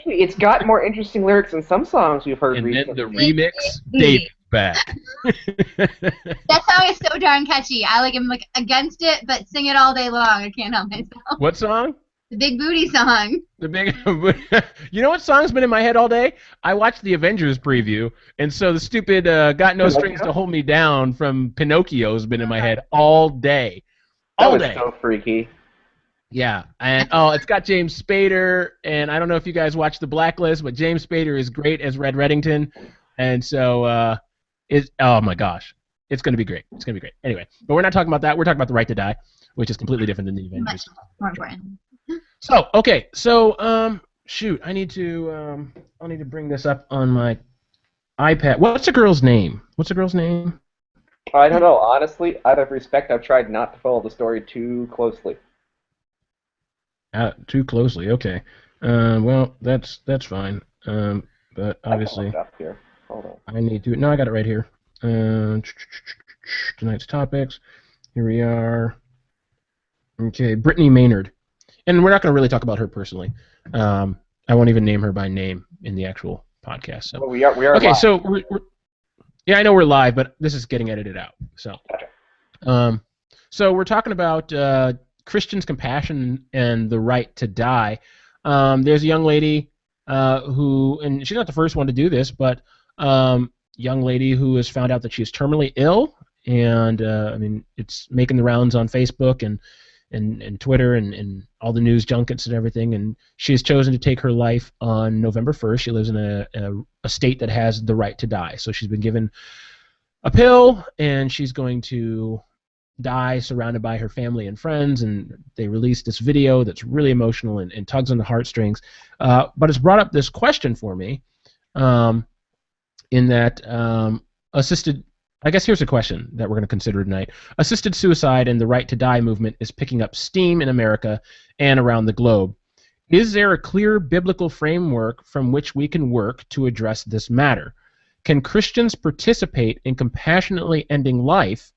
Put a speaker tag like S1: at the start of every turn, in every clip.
S1: Actually, it's got more interesting lyrics than some songs we've heard
S2: And then the
S1: recently.
S2: remix, David's back.
S3: That song is so darn catchy. I am like against it, but sing it all day long. I can't help myself.
S2: What song?
S3: The Big Booty song.
S2: The big. You know what song's been in my head all day? I watched the Avengers preview, and so the stupid "Got No Strings to Hold Me Down" from Pinocchio's been in my head all day. All day.
S1: That was so freaky.
S2: Yeah, and it's got James Spader, and I don't know if you guys watched The Blacklist, but James Spader is great as Red Reddington, and so oh my gosh, it's gonna be great. It's gonna be great. Anyway, but we're not talking about that. We're talking about The Right to Die, which is completely different than the Avengers.
S3: Much more important.
S2: So okay, so shoot, I'll need to bring this up on my iPad. What's the girl's name? What's the girl's name?
S1: I don't know. Honestly, out of respect, I've tried not to follow the story too closely.
S2: Too closely, okay. Well, that's fine. But obviously,
S1: Here. Hold on.
S2: I need to. No, I got it right here. Tonight's topics. Here we are. Okay, Brittany Maynard, and we're not going to really talk about her personally. I won't even name her by name in the actual podcast. So
S1: well, we are
S2: okay.
S1: live.
S2: So we're yeah, I know we're live, but this is getting edited out. So,
S1: Gotcha.
S2: So we're talking about Christians' compassion and the right to die. There's a young lady who, and she's not the first one to do this, but young lady who has found out that she's terminally ill, and I mean, it's making the rounds on Facebook and Twitter and all the news junkets and everything, and she has chosen to take her life on November 1st. She lives in a state that has the right to die, so she's been given a pill, and she's going to die surrounded by her family and friends, and they released this video that's really emotional and tugs on the heartstrings, but it's brought up this question for me, in that I guess here's a question that we're going to consider tonight. Assisted suicide and the right to die movement is picking up steam in America and around the globe. Is there a clear biblical framework from which we can work to address this matter? Can Christians participate in compassionately ending life,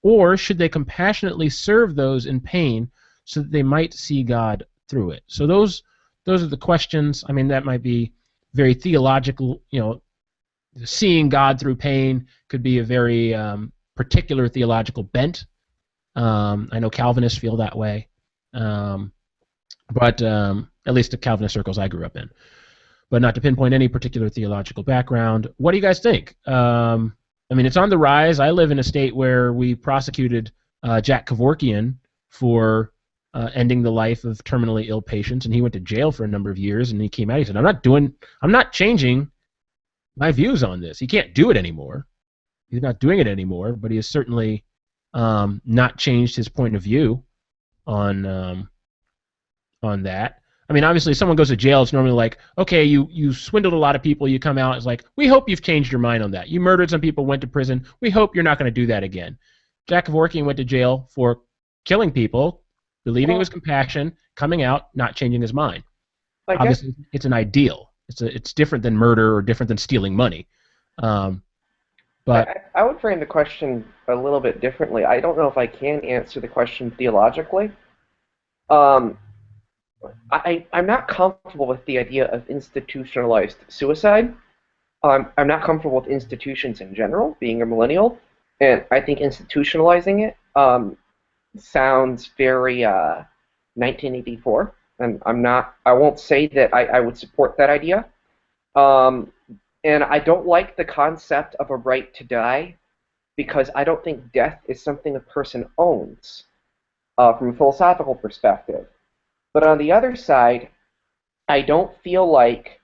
S2: or should they compassionately serve those in pain so that they might see God through it? So those are the questions. I mean, that might be very theological, seeing God through pain could be a very particular theological bent. I know Calvinists feel that way, but at least the Calvinist circles I grew up in. But not to pinpoint any particular theological background. What do you guys think? I mean, it's on the rise. I live in a state where we prosecuted Jack Kevorkian for ending the life of terminally ill patients, and he went to jail for a number of years, and he came out. He said, I'm not changing my views on this. He can't do it anymore. He's not doing it anymore, but he has certainly not changed his point of view on that. I mean, obviously, if someone goes to jail, it's normally like, okay, you swindled a lot of people, you come out, it's like, we hope you've changed your mind on that. You murdered some people, went to prison. We hope you're not going to do that again. Jack Kevorkian went to jail for killing people, believing it was compassion, coming out, not changing his mind. Obviously, it's an ideal. It's different than murder or different than stealing money. But
S1: I would frame the question a little bit differently. I don't know if I can answer the question theologically. I'm not comfortable with the idea of institutionalized suicide. I'm not comfortable with institutions in general, being a millennial, and I think institutionalizing it sounds very 1984. And I won't say that I would support that idea. And I don't like the concept of a right to die because I don't think death is something a person owns from a philosophical perspective. But on the other side, I don't feel like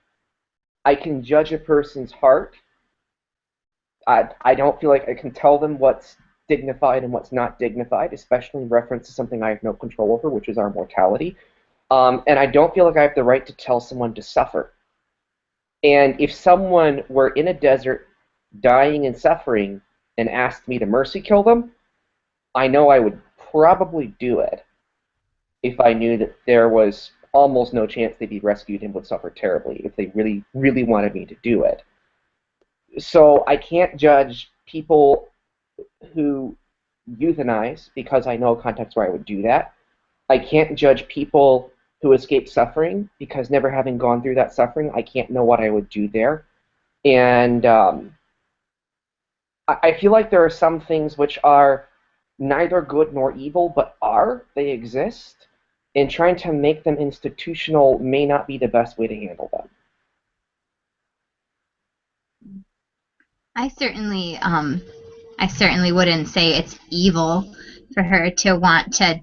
S1: I can judge a person's heart. I don't feel like I can tell them what's dignified and what's not dignified, especially in reference to something I have no control over, which is our mortality. And I don't feel like I have the right to tell someone to suffer. And if someone were in a desert, dying and suffering, and asked me to mercy kill them, I know I would probably do it if I knew that there was almost no chance they'd be rescued and would suffer terribly if they really, really wanted me to do it. So I can't judge people who euthanize because I know a context where I would do that. I can't judge people who escaped suffering, because never having gone through that suffering, I can't know what I would do there. And I feel like there are some things which are neither good nor evil, but they exist, and trying to make them institutional may not be the best way to handle them.
S3: I certainly wouldn't say it's evil for her to want to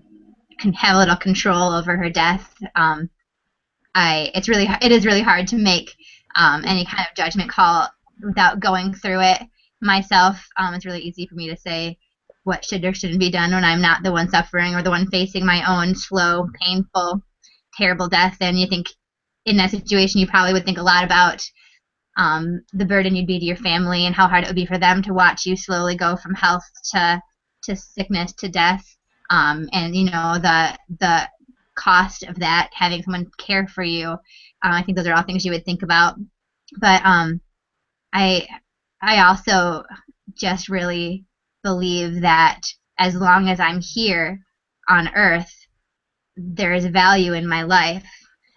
S3: have a little control over her death. It is really hard to make any kind of judgment call without going through it myself. It's really easy for me to say what should or shouldn't be done when I'm not the one suffering or the one facing my own slow, painful, terrible death. And you think in that situation you probably would think a lot about the burden you'd be to your family and how hard it would be for them to watch you slowly go from health to sickness to death. And you know the cost of that, having someone care for you. I think those are all things you would think about. But I also just really believe that as long as I'm here on Earth, there is value in my life,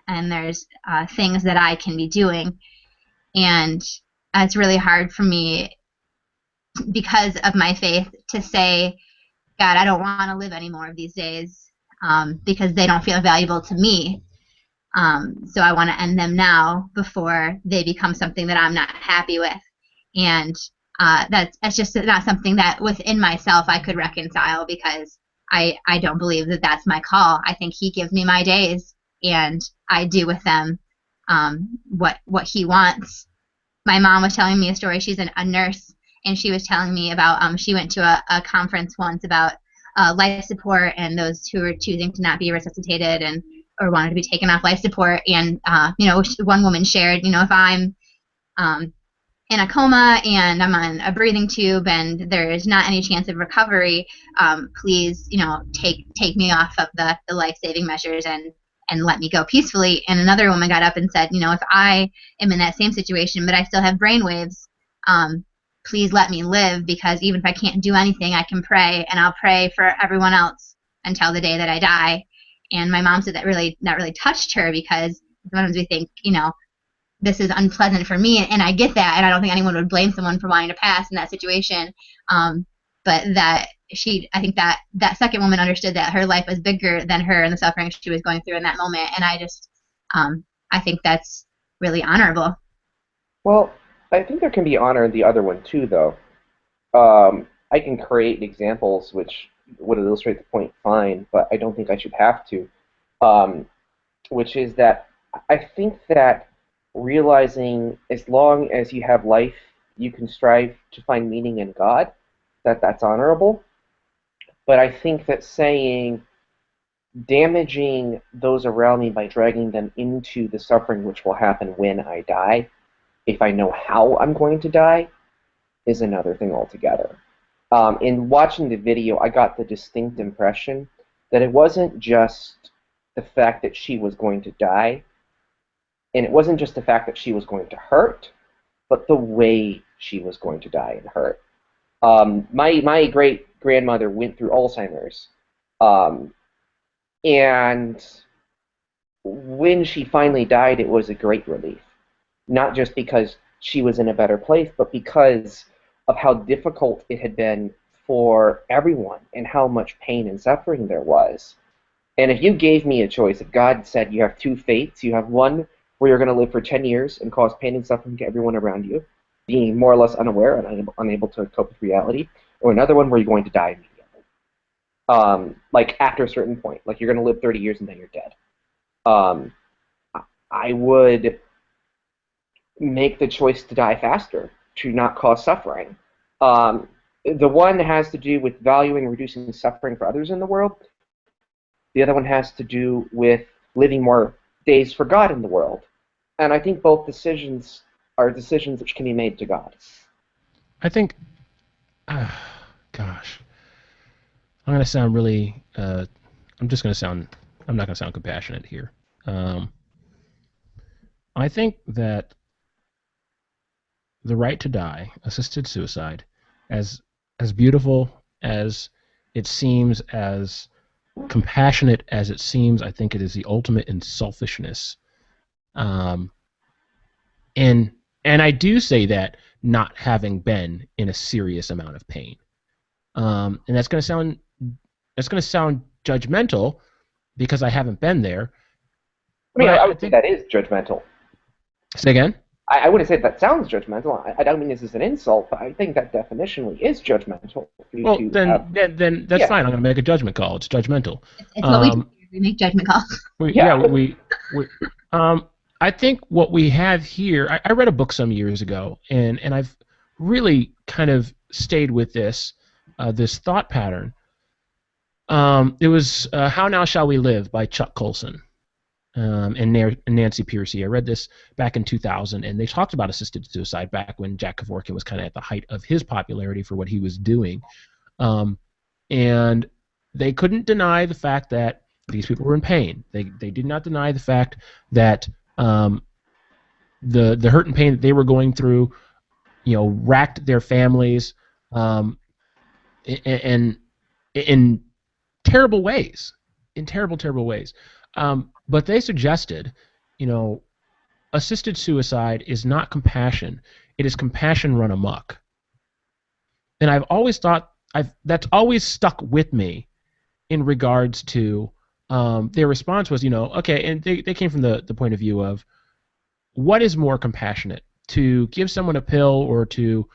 S3: and there's things that I can be doing. And it's really hard for me, because of my faith, to say, God, I don't want to live any more of these days, because they don't feel valuable to me. So I want to end them now before they become something that I'm not happy with. And that's just not something that within myself I could reconcile, because I don't believe that that's my call. I think He gives me my days, and I do with them what He wants. My mom was telling me a story. She's a nurse, and she was telling me about she went to a conference once about life support and those who were choosing to not be resuscitated or wanted to be taken off life support. And one woman shared, if I'm in a coma and I'm on a breathing tube and there's not any chance of recovery, please, take me off of the life-saving measures and let me go peacefully. And another woman got up and said, if I am in that same situation but I still have brainwaves, please let me live, because even if I can't do anything, I can pray, and I'll pray for everyone else until the day that I die. And my mom said that really touched her, because sometimes we think, this is unpleasant for me, and I get that, and I don't think anyone would blame someone for wanting to pass in that situation. But that I think that second woman understood that her life was bigger than her and the suffering she was going through in that moment, and I think that's really honorable.
S1: Well, I think there can be honor in the other one too, though. I can create examples which would illustrate the point fine, but I don't think I should have to. Which is that I think that realizing as long as you have life, you can strive to find meaning in God, that's honorable. But I think that saying damaging those around me by dragging them into the suffering which will happen when I die, if I know how I'm going to die, is another thing altogether. In watching the video, I got the distinct impression that it wasn't just the fact that she was going to die, and it wasn't just the fact that she was going to hurt, but the way she was going to die and hurt. My great-grandmother went through Alzheimer's, and when she finally died, it was a great relief. Not just because she was in a better place, but because of how difficult it had been for everyone and how much pain and suffering there was. And if you gave me a choice, if God said you have two fates, you have one where you're going to live for 10 years and cause pain and suffering to everyone around you, being more or less unaware and unable to cope with reality, or another one where you're going to die immediately. Like after a certain point, like you're going to live 30 years and then you're dead. I would make the choice to die faster, to not cause suffering. The one has to do with valuing and reducing suffering for others in the world. The other one has to do with living more days for God in the world. And I think both decisions are decisions which can be made to God.
S2: I think, gosh, I'm going to sound really, I'm not going to sound compassionate here. I think that the right to die, assisted suicide, as beautiful as it seems, as compassionate as it seems, I think it is the ultimate in selfishness. Um, and and I do say that not having been in a serious amount of pain. And that's going to sound judgmental because I haven't been there.
S1: I mean,
S2: But
S1: I
S2: I
S1: would say
S2: think.
S1: that is judgmental.
S2: Say again.
S1: I wouldn't say that sounds judgmental. I don't mean this as an insult, but I think that definitionally is judgmental for you
S2: Well,
S1: to have.
S2: then that's
S1: Yeah,
S2: fine. I'm going to make a judgment call. It's judgmental.
S3: It's what we do.
S2: Um,
S3: We make judgment calls.
S2: yeah,
S1: yeah.
S2: we I think what we have here. I read a book some years ago, and I've really kind of stayed with this thought pattern. It was How Now Shall We Live by Chuck Colson. And Nancy Pearcey. I read this back in 2000, and they talked about assisted suicide back when Jack Kevorkian was kind of at the height of his popularity for what he was doing. And they couldn't deny the fact that these people were in pain. They did not deny the fact that the hurt and pain that they were going through, racked their families, in terrible ways, in terrible ways. But they suggested, you know, assisted suicide is not compassion; it is compassion run amok. And I've always thought that's always stuck with me in regards to their response was, okay, and they came from the point of view of what is more compassionate, to give someone a pill or to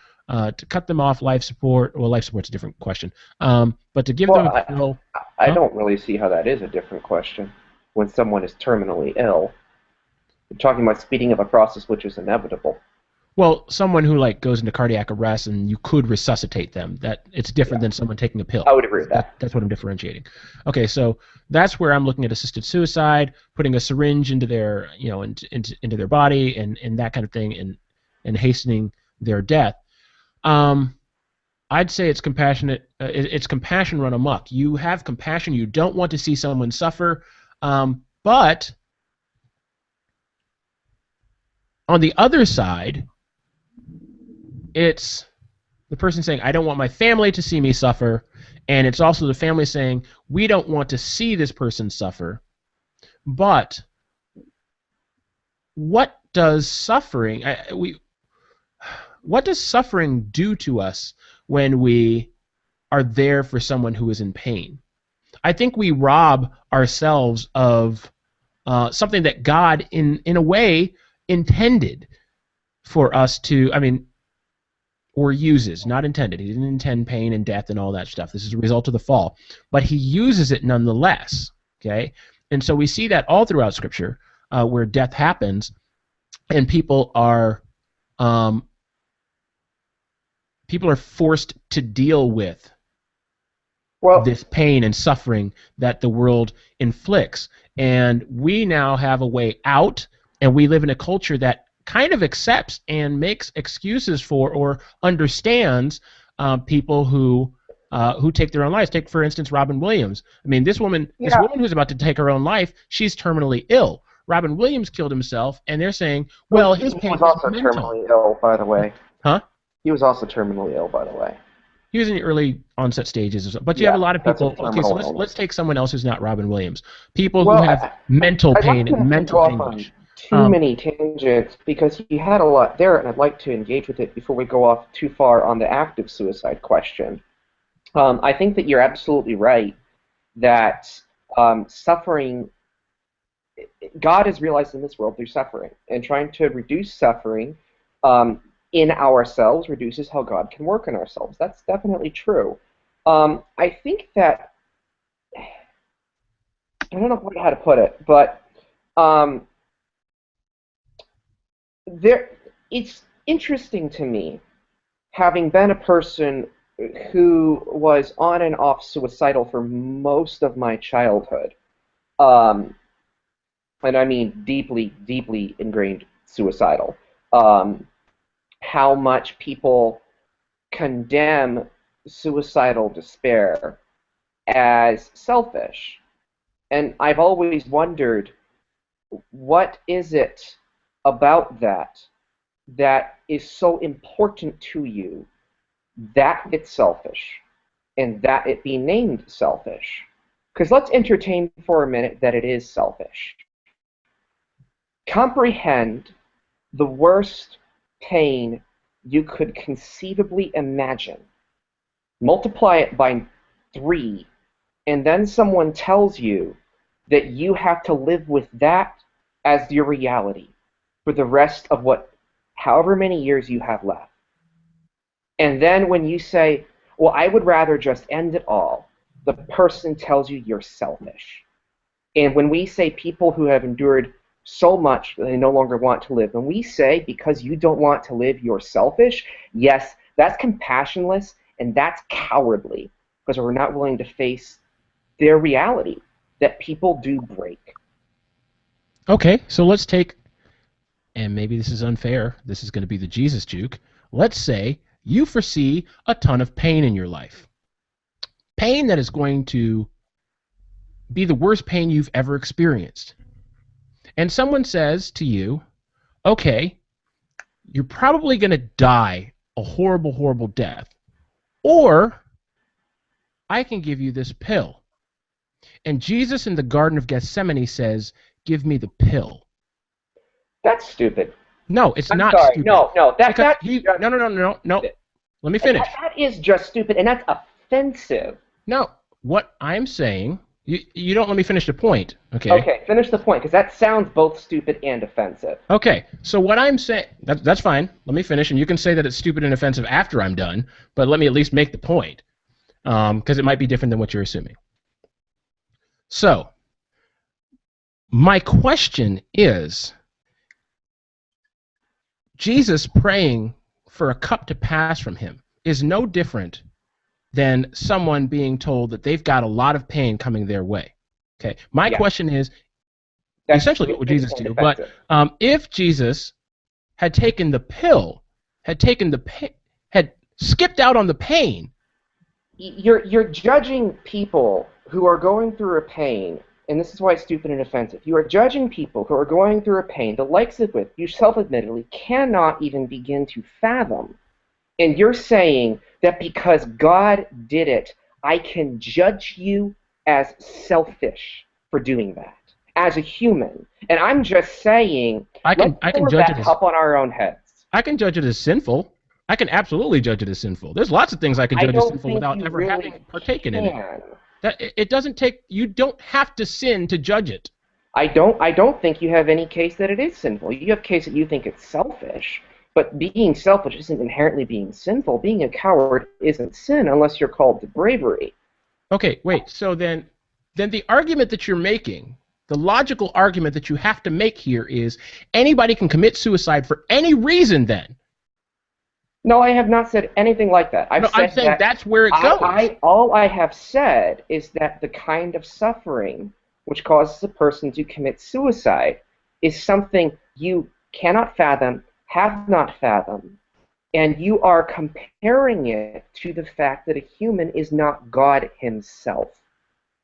S2: cut them off life support. Well, life support's a different question. But to give them
S1: Well,
S2: a pill.
S1: I
S2: Huh?
S1: don't really see how that is a different question when someone is terminally ill. You're talking about speeding up a process which is inevitable.
S2: Well, someone who like goes into cardiac arrest and you could resuscitate them. That it's different
S1: Yeah,
S2: than someone taking a
S1: I
S2: pill.
S1: would agree with that.
S2: That's what I'm differentiating. Okay, so that's where I'm looking at assisted suicide, putting a syringe into their into their body and that kind of thing, and hastening their death. Um, I'd say it's compassionate. It's compassion run amok. You have compassion. You don't want to see someone suffer, but on the other side, it's the person saying, I don't want my family to see me suffer. And it's also the family saying, we don't want to see this person suffer. But what does suffering what does suffering do to us when we are there for someone who is in pain? I think we rob ourselves of something that God, in a way, intended for us to. I mean, or uses, not intended. He didn't intend pain and death and all that stuff. This is a result of the fall, but he uses it nonetheless. Okay, and so we see that all throughout Scripture, where death happens, and um, people are forced to deal with
S1: Well,
S2: this pain and suffering that the world inflicts, and we now have a way out, and we live in a culture that kind of accepts and makes excuses for or understands people who take their own lives. Take, for instance, Robin Williams. I mean, this woman
S1: yeah,
S2: who's about to take her own life, she's terminally ill. Robin Williams killed himself, and they're saying,
S1: but
S2: well,
S1: he
S2: his pain
S1: was
S2: was
S1: also
S2: mental.
S1: terminally ill, by the way.
S2: Huh?
S1: He was also terminally ill, by the way.
S2: He was in the early onset stages or something. But you have a
S1: Yeah,
S2: lot of
S1: that's a
S2: people. Okay, so
S1: terminal
S2: let's
S1: illness.
S2: take someone else who's not Robin Williams. People who
S1: Well,
S2: have mental
S1: I'd like
S2: pain
S1: to
S2: and
S1: have to go
S2: mental
S1: off on
S2: anguish.
S1: too
S2: Um,
S1: many tangents because he had a lot there, and I'd like to engage with it before we go off too far on the active suicide question. I think that you're absolutely right that suffering, God is realized in this world through suffering, and trying to reduce suffering um, in ourselves reduces how God can work in ourselves. That's definitely true. I think that, I don't know quite how to put it, but um, there, it's interesting to me, having been a person who was on and off suicidal for most of my childhood, um, and I mean deeply, deeply ingrained suicidal, um, how much people condemn suicidal despair as selfish. And I've always wondered, what is it about that is so important to you that it's selfish and that it be named selfish? Because let's entertain for a minute that it is selfish. Comprehend the worst pain you could conceivably imagine. Multiply it by 3, and then someone tells you that you have to live with that as your reality for the rest of however many years you have left. And then when you say, well, I would rather just end it all, the person tells you you're selfish. And when we say people who have endured so much that they no longer want to live, when we say because you don't want to live, you're selfish, yes, that's compassionless and that's cowardly because we're not willing to face their reality that people do break.
S2: Okay, so let's take, and maybe this is unfair, this is going to be the Jesus juke. Let's say you foresee a ton of pain in your life. Pain that is going to be the worst pain you've ever experienced. And someone says to you, okay, you're probably going to die a horrible, horrible death. Or I can give you this pill. And Jesus in the Garden of Gethsemane says, give me the pill.
S1: That's stupid.
S2: No, it's not
S1: sorry.
S2: stupid.
S1: No.
S2: No. Let me finish.
S1: That is just stupid, and that's offensive.
S2: No, what I'm saying, you don't let me finish the point. Okay.
S1: Okay, finish the point, because that sounds both stupid and offensive.
S2: Okay, so what I'm saying, that's fine. Let me finish, and you can say that it's stupid and offensive after I'm done, but let me at least make the point, because it might be different than what you're assuming. So, my question is, Jesus praying for a cup to pass from him is no different than someone being told that they've got a lot of pain coming their way. Okay, my question is, that's essentially what would Jesus do? But if Jesus had taken the pill, had skipped out on the pain,
S1: you're judging people who are going through a pain, and this is why it's stupid and offensive. You are judging people who are going through a pain, the likes of which you self-admittedly cannot even begin to fathom. And you're saying that because God did it, I can judge you as selfish for doing that, as a human. And I'm just saying,
S2: I can judge it as
S1: up on our own heads.
S2: I can judge it as sinful. I can absolutely judge it as sinful. There's lots of things I can judge as sinful without ever having partaken in it. It doesn't take. You don't have to sin to judge it.
S1: I don't think you have any case that it is sinful. You have case that you think it's selfish. But being selfish isn't inherently being sinful. Being a coward isn't sin unless you're called to bravery.
S2: Okay, wait. So then the argument that you're making, the logical argument that you have to make here is anybody can commit suicide for any reason then.
S1: No, I have not said anything like that. I'm
S2: saying that's where it goes.
S1: All I have said is that the kind of suffering which causes a person to commit suicide is something you cannot fathom, have not fathomed, and you are comparing it to the fact that a human is not God himself.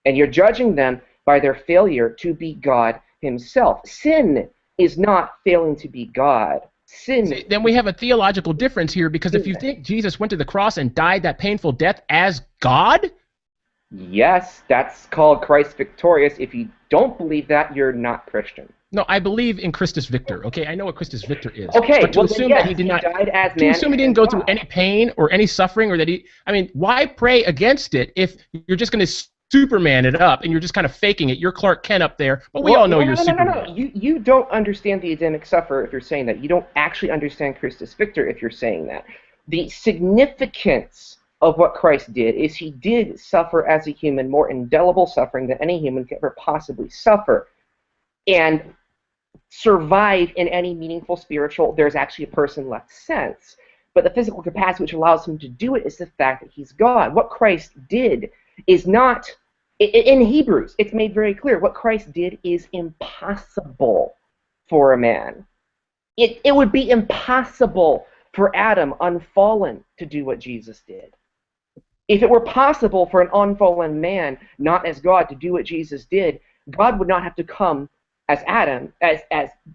S1: And you're judging them by their failure to be God himself. Sin is not failing to be God. Sin.
S2: See, then we have a theological difference here, because if you think Jesus went to the cross and died that painful death as God?
S1: Yes, that's called Christ victorious. If you don't believe that, you're not Christian.
S2: No, I believe in Christus Victor. Okay, I know what Christus Victor is.
S1: Okay,
S2: but to assume that he did not,
S1: died as man,
S2: to assume he didn't go through any pain or any suffering, or that why pray against it if you're just going to Superman it up and you're just kind of faking it? You're Clark Kent up there, but we all know you're Superman.
S1: No. You don't understand the Adamic sufferer if you're saying that. You don't actually understand Christus Victor if you're saying that. The significance of what Christ did is he did suffer as a human more indelible suffering than any human could ever possibly suffer, and survive in any meaningful spiritual, there's actually a person left sense. But the physical capacity which allows him to do it is the fact that he's God. What Christ did is not, in Hebrews, it's made very clear, what Christ did is impossible for a man. It would be impossible for Adam, unfallen, to do what Jesus did. If it were possible for an unfallen man, not as God, to do what Jesus did, God would not have to come as Adam, as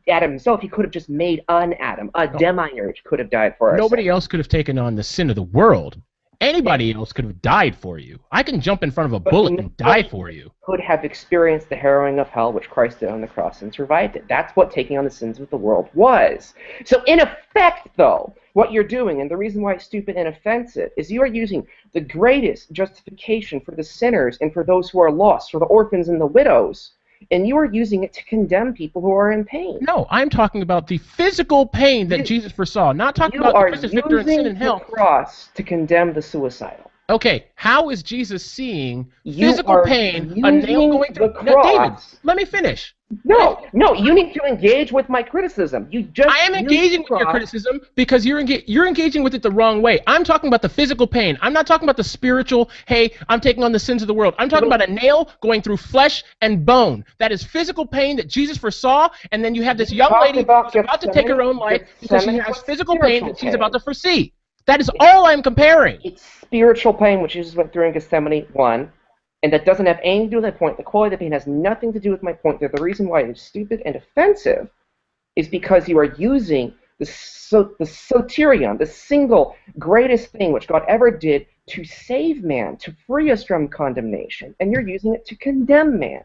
S1: Adam himself. He could have just made an Adam. A demiurge could have died for us.
S2: Nobody else could have taken on the sin of the world Anybody else could have died for you. I can jump in front of a bullet and die for you.
S1: Could have experienced the harrowing of hell which Christ did on the cross and survived it. That's what taking on the sins of the world was. So in effect, though, what you're doing, and the reason why it's stupid and offensive, is you are using the greatest justification for the sinners and for those who are lost, for the orphans and the widows, and you are using it to condemn people who are in pain.
S2: No, I'm talking about the physical pain that Jesus foresaw, not talking about the Christus Victor and sin and hell.
S1: You are using the cross to condemn the suicidal.
S2: Okay, how is Jesus seeing physical pain, a nail going through?
S1: The
S2: No, David,
S1: cross.
S2: let me finish.
S1: No, you need to engage with my criticism.
S2: I am engaging with your criticism because you're engaging with it the wrong way. I'm talking about the physical pain. I'm not talking about the spiritual, hey, I'm taking on the sins of the world. I'm talking about a nail going through flesh and bone. That is physical pain that Jesus foresaw, and then you have this young lady who's about to take her own life because she has physical pain that she's about to foresee. That is all I'm comparing.
S1: It's spiritual pain, which Jesus went through in Gethsemane 1. And that doesn't have anything to do with my point. The quality of the pain has nothing to do with my point. The reason why it is stupid and offensive is because you are using the soterion, the single greatest thing which God ever did to save man, to free us from condemnation, and you're using it to condemn man.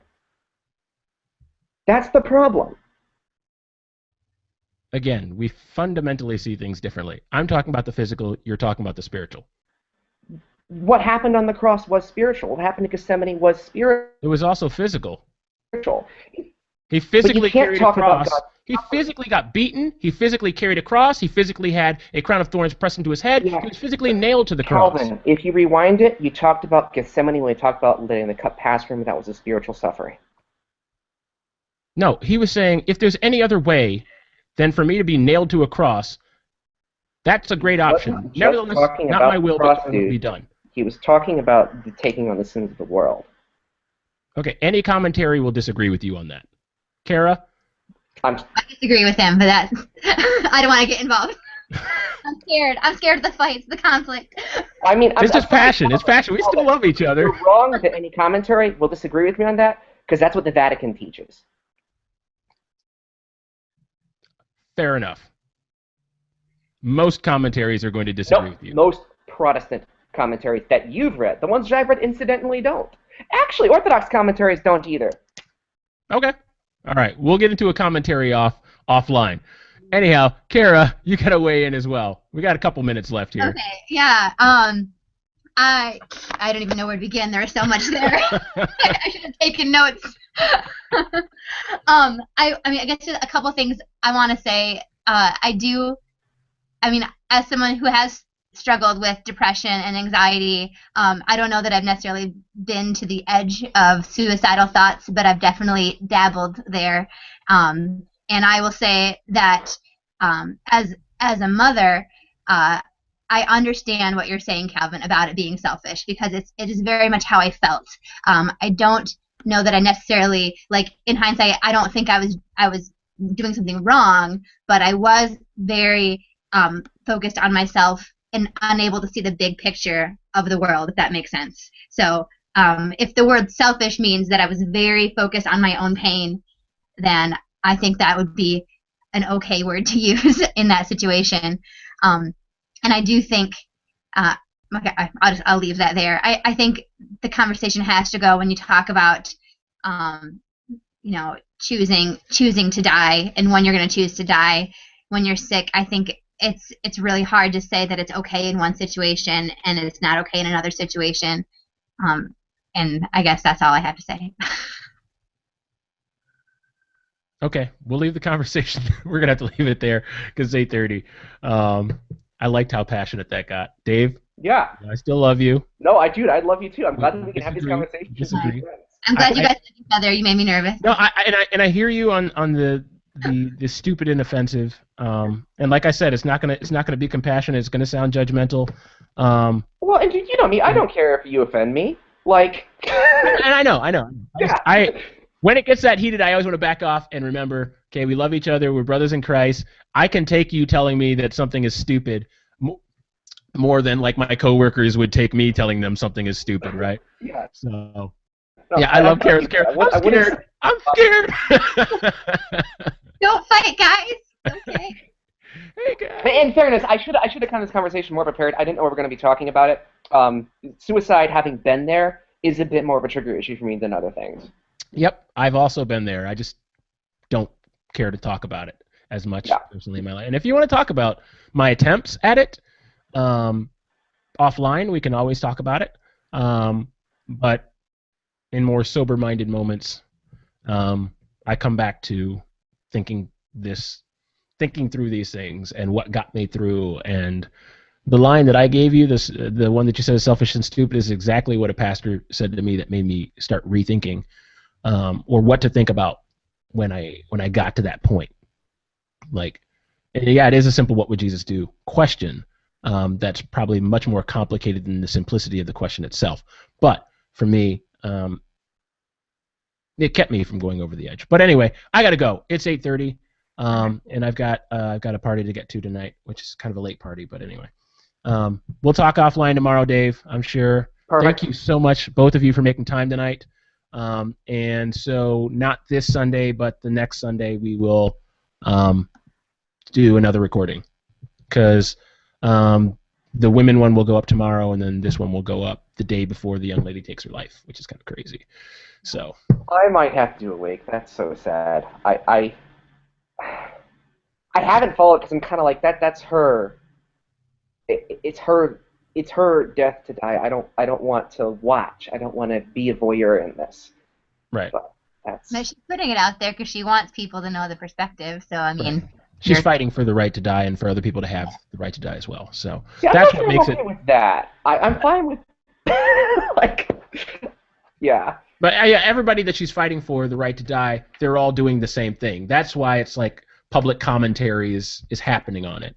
S1: That's the problem.
S2: Again, we fundamentally see things differently. I'm talking about the physical, you're talking about the spiritual.
S1: What happened on the cross was spiritual. What happened in Gethsemane was spiritual.
S2: It was also physical. He
S1: But
S2: physically
S1: you can't
S2: carried a
S1: talk about
S2: cross.
S1: God.
S2: He physically got beaten. He physically carried a cross. He physically had a crown of thorns pressed into his head.
S1: Yeah.
S2: He was physically nailed to the cross.
S1: Calvin, if you rewind it, you talked about Gethsemane when you talked about letting the cup pass from him. That was a spiritual suffering.
S2: No, he was saying if there's any other way than for me to be nailed to a cross, that's a great option. Nevertheless, not my will, but it will be done.
S1: He was talking about the taking on the sins of the world.
S2: Okay, any commentary will disagree with you on that. Kara?
S3: I disagree with him, but that's I don't want to get involved. I'm scared. I'm scared of the fights, the conflict.
S1: I mean,
S2: This is passion. It's passion. We still love each other.
S1: You're wrong that any commentary will disagree with me on that, because that's what the Vatican teaches.
S2: Fair enough. Most commentaries are going to disagree with you.
S1: Most Protestant commentaries that you've read, the ones that I've read incidentally, don't. Actually, Orthodox commentaries don't either.
S2: Okay. All right. We'll get into a commentary offline. Anyhow, Kara, you got to weigh in as well. We got a couple minutes left here.
S3: Okay. Yeah. I don't even know where to begin. There is so much there. I should have taken notes. I mean, I guess just a couple things I want to say. As someone who has struggled with depression and anxiety, I don't know that I've necessarily been to the edge of suicidal thoughts, but I've definitely dabbled there. And I will say that as a mother, I understand what you're saying, Calvin, about it being selfish, because it is very much how I felt. I don't know that I necessarily, like, in hindsight, I don't think I was doing something wrong, but I was very focused on myself and unable to see the big picture of the world, if that makes sense. So if the word selfish means that I was very focused on my own pain, then I think that would be an okay word to use in that situation. And I do think, okay, I'll leave that there. I think the conversation has to go when you talk about, choosing to die and when you're going to choose to die when you're sick. I think it's really hard to say that it's okay in one situation and it's not okay in another situation. And I guess that's all I have to say.
S2: Okay, we'll leave the conversation. We're going to have to leave it there because it's 8:30. I liked how passionate that got. Dave?
S1: Yeah.
S2: I still love you.
S1: No, I do. I love you too. I'm glad that we can have these
S2: Disagree.
S1: conversations.
S2: Disagree.
S3: I'm glad you guys like each other. You made me nervous.
S2: No, I hear you on the stupid and offensive. And like I said, it's not gonna be compassionate. It's gonna sound judgmental.
S1: Well, and you know me. I don't care if you offend me. Like.
S2: And I know.
S1: Yeah.
S2: When it gets that heated, I always want to back off and remember, okay, we love each other. We're brothers in Christ. I can take you telling me that something is stupid more than like my coworkers would take me telling them something is stupid, right?
S1: Yeah.
S2: So.
S1: No,
S2: Yeah, I love Kara's character. I'm scared.
S3: Don't fight, guys. Okay.
S2: Hey, guys.
S1: In fairness, I should have come to this conversation more prepared. I didn't know we were going to be talking about it. Suicide, having been there, is a bit more of a trigger issue for me than other things.
S2: Yep, I've also been there. I just don't care to talk about it as much
S1: Yeah.
S2: personally in my life. And if you want to talk about my attempts at it, offline, we can always talk about it. But in more sober-minded moments, I come back to thinking through these things and what got me through. And the line that I gave you, the one that you said is selfish and stupid, is exactly what a pastor said to me that made me start rethinking, or what to think about when I got to that point. Like, yeah, it is a simple "what would Jesus do" question. That's probably much more complicated than the simplicity of the question itself. But for me, it kept me from going over the edge. But anyway, I got to go. It's 8:30, and I've got a party to get to tonight, which is kind of a late party. But anyway, we'll talk offline tomorrow, Dave, I'm sure.
S1: Perfect.
S2: Thank you so much, both of you, for making time tonight. And so not this Sunday, but the next Sunday, we will do another recording, because the women one will go up tomorrow, and then this one will go up the day before the young lady takes her life, which is kind of crazy. So
S1: I might have to do a wake. That's so sad. I haven't followed because I'm kind of like that. That's her. It's her. It's her death to die. I don't want to watch. I don't want to be a voyeur in this.
S2: right.
S1: But that's.
S3: But she's putting it out there because she wants people to know the perspective. So I mean,
S2: She's fighting for the right to die and for other people to have the right to die as well. So
S1: See,
S2: that's
S1: I'm
S2: what makes
S1: okay
S2: it.
S1: with that. I'm fine with. Like, yeah.
S2: But yeah, everybody that she's fighting for the right to die, they're all doing the same thing. That's why it's like public commentary is happening on it.